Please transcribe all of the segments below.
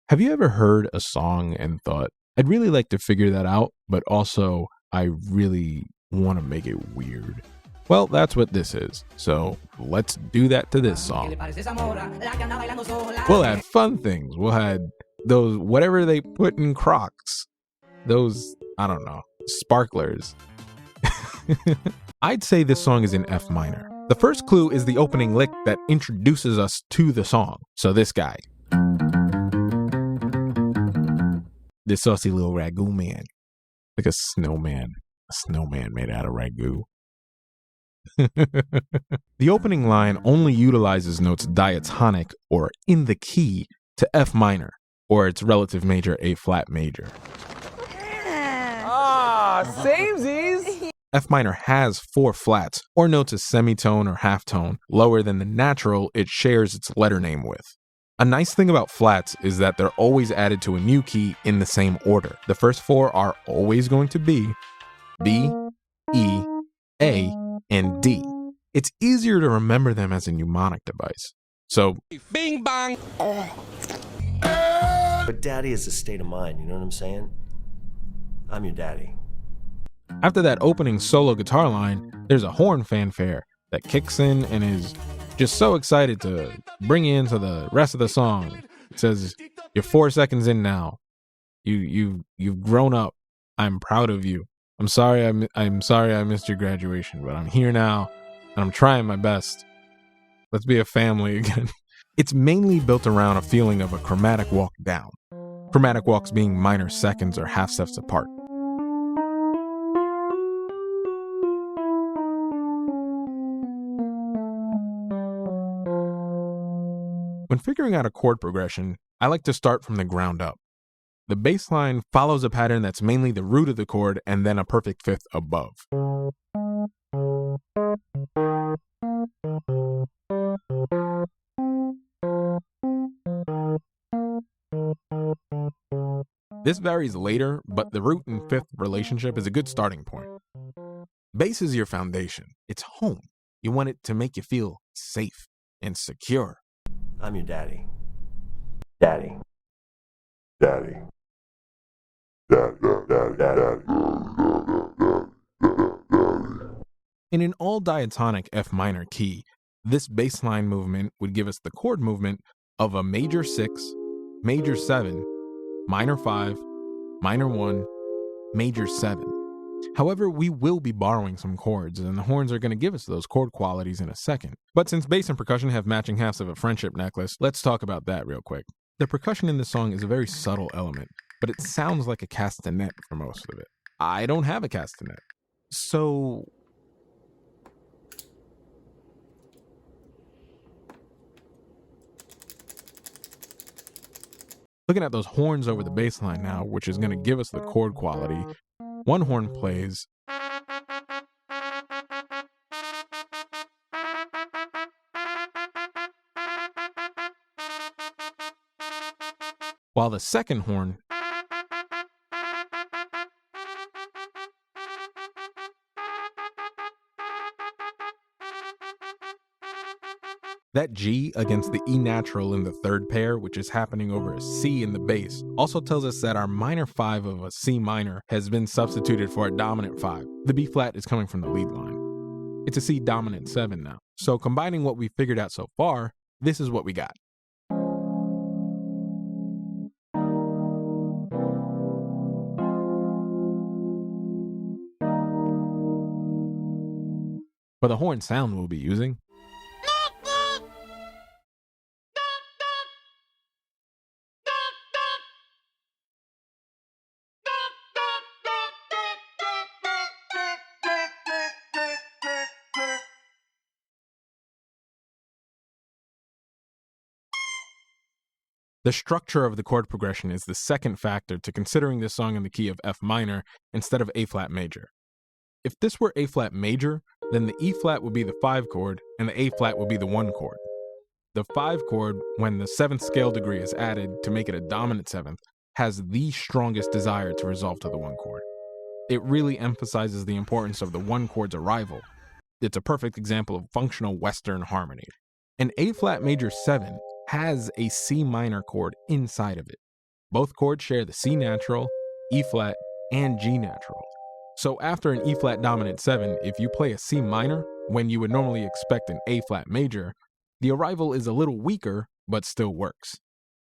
Have you ever heard a song and thought, I'd really like to figure that out, but also I really want to make it weird? Well, that's what this is. So let's do that to this song. We'll add fun things. We'll add those, whatever they put in Crocs. Those, I don't know, sparklers. I'd say this song is in F minor. The first clue is the opening lick that introduces us to the song. So this guy. This saucy little ragu man. Like a snowman. A snowman made out of ragu. The opening line only utilizes notes diatonic or in the key to F minor or its relative major A flat major. Samesies! F minor has 4 flats or notes a semitone or halftone lower than the natural it shares its letter name with. A nice thing about flats is that they're always added to a new key in the same order. The first 4 are always going to be B, E, A, and D. It's easier to remember them as a mnemonic device. So, Bing bong! But daddy is a state of mind, you know what I'm saying? I'm your daddy. After that opening solo guitar line, there's a horn fanfare that kicks in and is just so excited to bring you into the rest of the song. It says, "You're 4 seconds in now. You've grown up. I'm proud of you. I'm sorry I missed your graduation, but I'm here now and I'm trying my best. Let's be a family again." It's mainly built around a feeling of a chromatic walk down. Chromatic walks being minor seconds or half steps apart. When figuring out a chord progression, I like to start from the ground up. The bass line follows a pattern that's mainly the root of the chord and then a perfect fifth above. This varies later, but the root and fifth relationship is a good starting point. Bass is your foundation. It's home. You want it to make you feel safe and secure. I'm your daddy. Daddy. Daddy. In an all diatonic F minor key, this bass line movement would give us the chord movement of a major 6, major 7, minor 5, minor 1, major 7. However, we will be borrowing some chords, and the horns are going to give us those chord qualities in a second. But since bass and percussion have matching halves of a friendship necklace, let's talk about that real quick. The percussion in this song is a very subtle element, but it sounds like a castanet for most of it. I don't have a castanet. So looking at those horns over the bass line now, which is going to give us the chord quality, one horn plays, while the second horn that G against the E natural in the third pair, which is happening over a C in the bass, also tells us that our minor 5 of a C minor has been substituted for a dominant 5. The B flat is coming from the lead line. It's a C dominant 7 now. So combining what we figured out so far, this is what we got. For the horn sound we'll be using, the structure of the chord progression is the second factor to considering this song in the key of F minor instead of A flat major. If this were A flat major, then the E flat would be the 5 chord and the A flat would be the 1 chord. The 5 chord, when the 7th scale degree is added to make it a dominant 7th, has the strongest desire to resolve to the 1 chord. It really emphasizes the importance of the 1 chord's arrival. It's a perfect example of functional Western harmony. An A flat major 7 has a C minor chord inside of it. Both chords share the C natural, E flat, and G natural. So after an E flat dominant 7, if you play a C minor, when you would normally expect an A flat major, the arrival is a little weaker, but still works.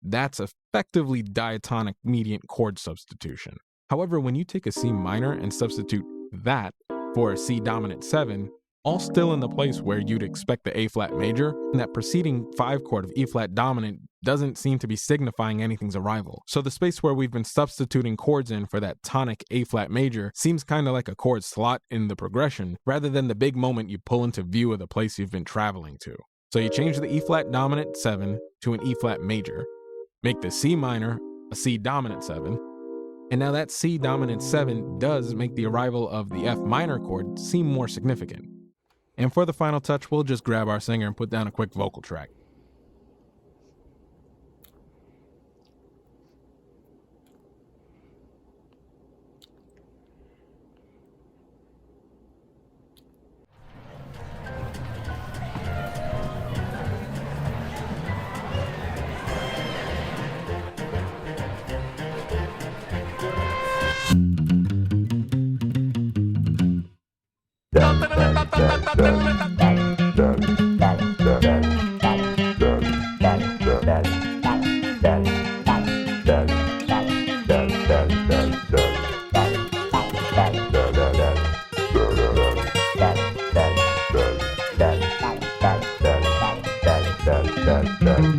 That's effectively diatonic mediant chord substitution. However, when you take a C minor and substitute that for a C dominant 7, all still in the place where you'd expect the A flat major, and that preceding 5 chord of E flat dominant doesn't seem to be signifying anything's arrival. So the space where we've been substituting chords in for that tonic A flat major seems kind of like a chord slot in the progression, rather than the big moment you pull into view of the place you've been traveling to. So you change the E flat dominant 7 to an E flat major, make the C minor a C dominant 7, and now that C dominant 7 does make the arrival of the F minor chord seem more significant. And for the final touch, we'll just grab our singer and put down a quick vocal track.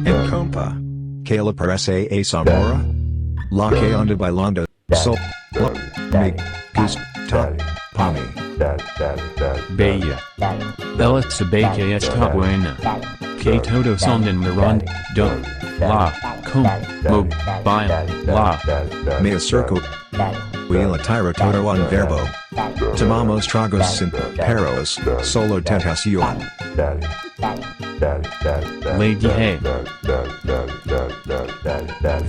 En compa. Que la parece a Samora? La que anda bailando. Sola. Me. Gusta. Pami. Baila. Ella sabe que está buena. Que todos son en mirando. La. Como. Baila. La. Me acerco. Huila tiro todo un verbo. Tomamos tragos sin peros. Solo tentación. Lady Hey.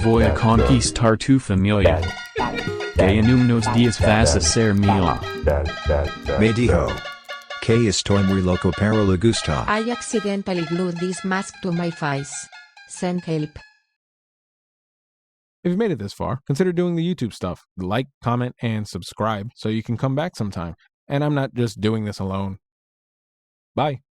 Voy a conquistar tu familia. Que en unos días vas a ser mía. Me dijo. Que estoy muy loco pero le gusta. I accidentally glued this mask to my face. Send help. If you've made it this far, consider doing the YouTube stuff. Like, comment, and subscribe so you can come back sometime. And I'm not just doing this alone. Bye.